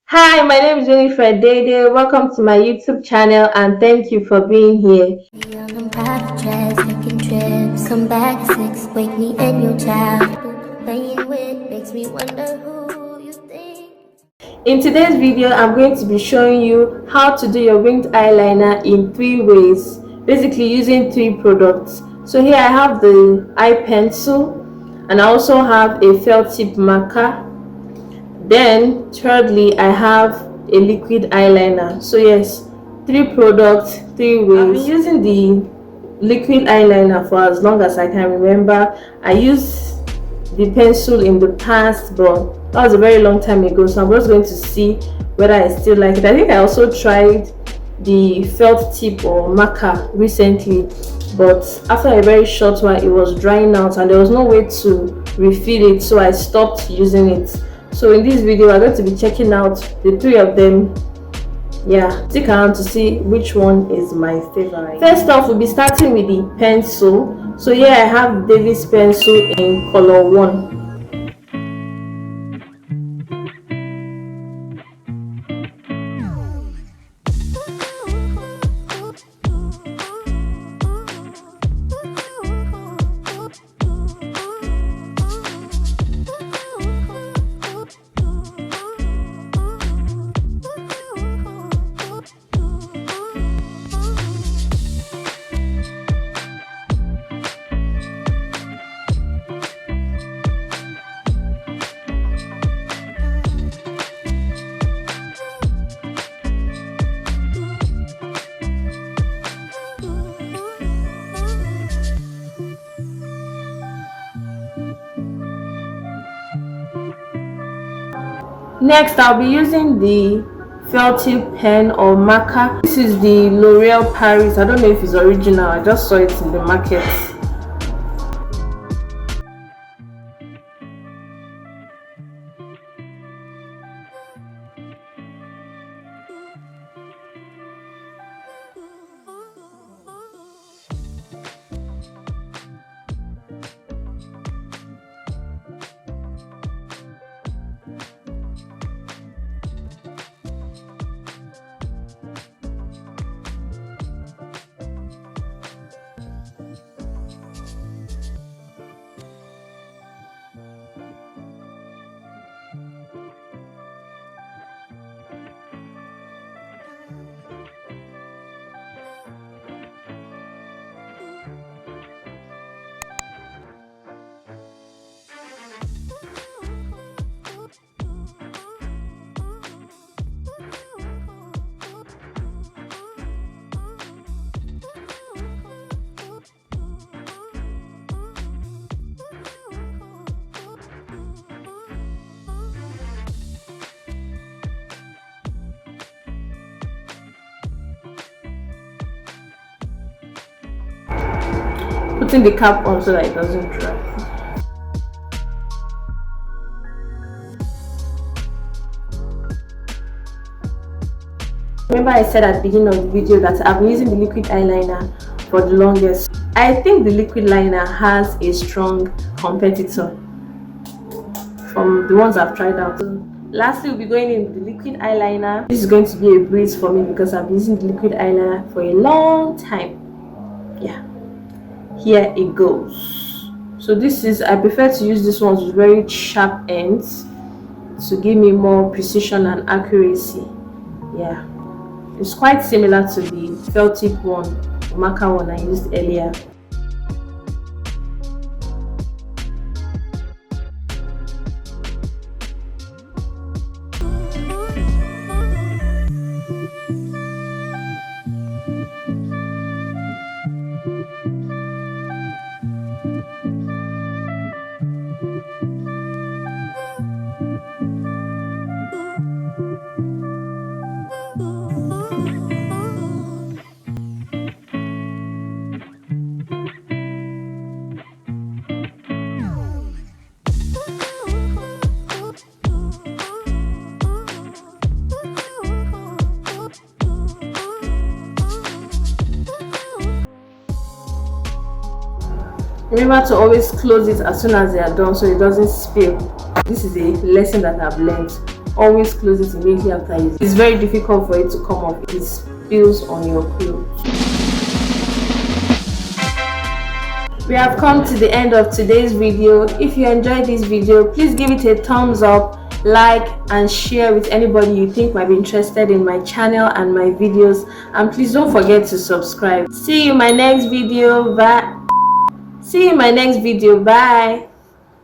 Hi, my name is Winifred Dede. Welcome to my YouTube channel and thank you for being here. Young and private jets, taking trips. Come back at 6, wake me in your child. Playing with makes me wonder who you think. In today's video, I'm going to be showing you how to do your winged eyeliner in 3 ways, basically using 3 products. So here I have the eye pencil and I also have a felt tip marker. Then thirdly, I have a liquid eyeliner. So yes, 3 products, 3 ways. I've been using the liquid eyeliner for as long as I can remember. I used the pencil in the past, but that was a very long time ago, so I'm just going to see whether I still like it. I think I also tried the felt tip or marker recently, but after a very short while it was drying out and there was no way to refill it, so I stopped using it. So in this video we're going to be checking out the 3 of them. Yeah, stick around to see which one is my favorite. First off, we'll be starting with the pencil. So here I have David's pencil in color 1. Next, I'll be using the felt tip pen or marker. This is the L'Oreal Paris. I don't know if it's original. I just saw it in the market. Putting the cap on so that it doesn't dry. Remember I said at the beginning of the video that I've been using the liquid eyeliner for the longest. I think the liquid liner has a strong competitor from the ones I've tried out. Lastly, we'll be going in with the liquid eyeliner. This is going to be a breeze for me because I've been using the liquid eyeliner for a long time. Yeah, here it goes. So this is, I prefer to use this one with very sharp ends to give me more precision and accuracy. Yeah, it's quite similar to the felt tip one, marker one I used earlier. Remember to always close it as soon as they are done so it doesn't spill. This is a lesson that I've learned. always close it immediately after using it. It's very difficult for it to come off. It spills on your clothes. We have come to the end of today's video. If you enjoyed this video, please give it a thumbs up, like and share with anybody you think might be interested in my channel and my videos, and please don't forget to subscribe. See you in my next video. Bye.